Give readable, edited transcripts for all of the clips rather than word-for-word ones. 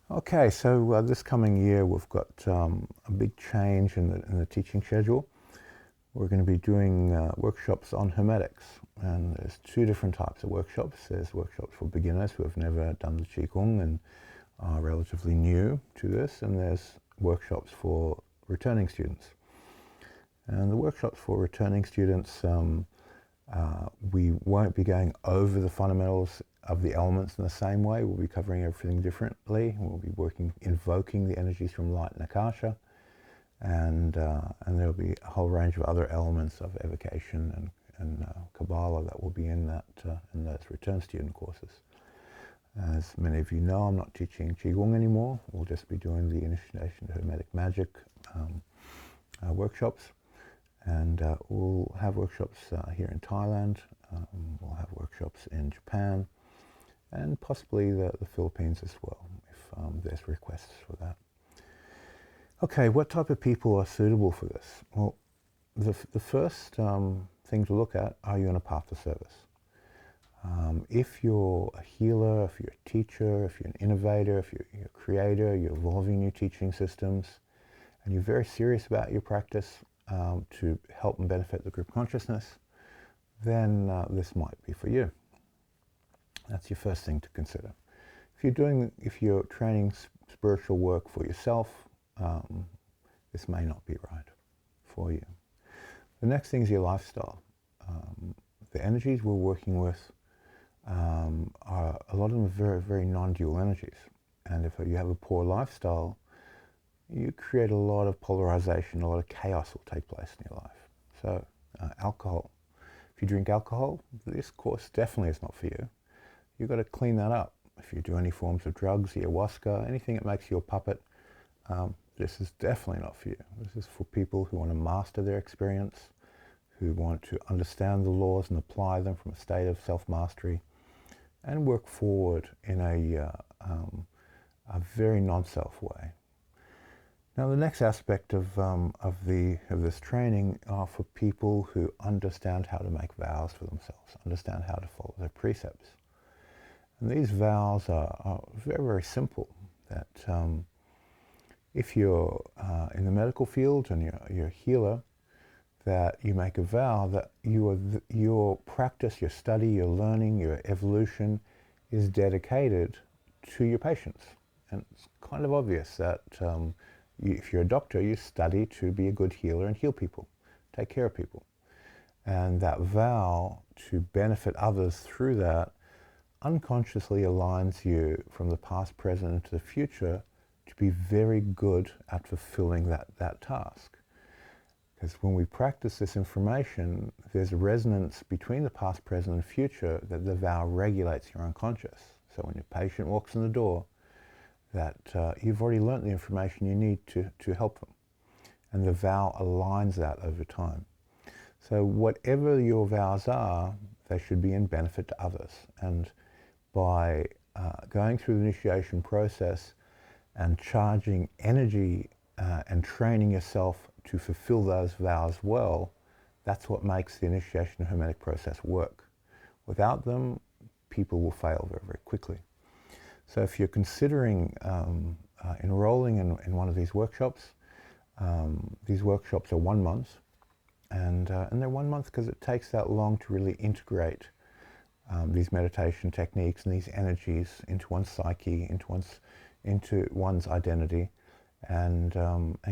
Okay, so this coming year we've got a big change in the teaching schedule. We're going to be doing workshops on Hermetics, and there's two different types of workshops. There's workshops for beginners who have never done the Qigong and are relatively new to this, and there's workshops for returning students. And the workshops for returning students, we won't be going over the fundamentals of the elements in the same way. We'll be covering everything differently. We'll be invoking the energies from light and Akasha, and there'll be a whole range of other elements of evocation and Kabbalah that will be in those return student courses. As many of you know, I'm not teaching Qigong anymore. We'll just be doing the initiation to Hermetic Magic workshops. And we'll have workshops here in Thailand. We'll have workshops in Japan, and possibly the Philippines as well, if there's requests for that. Okay, what type of people are suitable for this? Well, the first thing to look at, are you on a path to service? If you're a healer, if you're a teacher, if you're an innovator, if you're a creator, you're evolving new teaching systems, and you're very serious about your practice to help and benefit the group consciousness, then this might be for you. That's your first thing to consider. If you're training spiritual work for yourself, this may not be right for you. The next thing is your lifestyle. The energies we're working with are a lot of them are very, very non-dual energies. And if you have a poor lifestyle, you create a lot of polarization, a lot of chaos will take place in your life. So alcohol. If you drink alcohol, this course definitely is not for you. You've got to clean that up. If you do any forms of drugs, ayahuasca, anything that makes you a puppet, this is definitely not for you. This is for people who want to master their experience, who want to understand the laws and apply them from a state of self-mastery, and work forward in a very non-self way. Now, the next aspect of this training are for people who understand how to make vows for themselves, understand how to follow their precepts. And these vows are very, very simple. That if you're in the medical field and you're a healer, that you make a vow that your practice, your study, your learning, your evolution is dedicated to your patients. And it's kind of obvious that if you're a doctor, you study to be a good healer and heal people, take care of people. And that vow to benefit others through that unconsciously aligns you from the past, present, into the future to be very good at fulfilling that task. Because when we practice this information, there's a resonance between the past, present, and future that the vow regulates your unconscious. So when your patient walks in the door, that you've already learnt the information you need to help them. And the vow aligns that over time. So whatever your vows are, they should be in benefit to others. And by going through the initiation process and charging energy and training yourself to fulfill those vows well, that's what makes the initiation and hermetic process work. Without them, people will fail very, very quickly. So if you're considering enrolling in one of these workshops are 1 month, and they're 1 month because it takes that long to really integrate these meditation techniques and these energies into one's psyche, into one's identity, and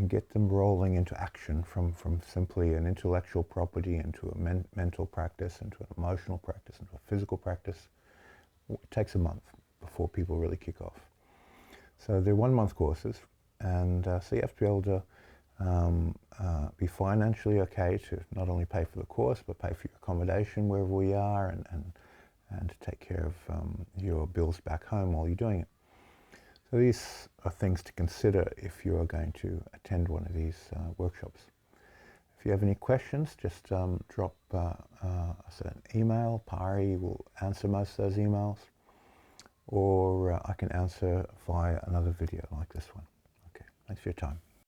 get them rolling into action from simply an intellectual property into a mental practice, into an emotional practice, into a physical practice. It takes a month before people really kick off. So they're 1 month courses, and so you have to be able to be financially okay to not only pay for the course, but pay for your accommodation wherever we are, and to take care of your bills back home while you're doing it. So these are things to consider if you are going to attend one of these workshops. If you have any questions, just drop us an email. Pari will answer most of those emails, or I can answer via another video like this one. Okay, thanks for your time.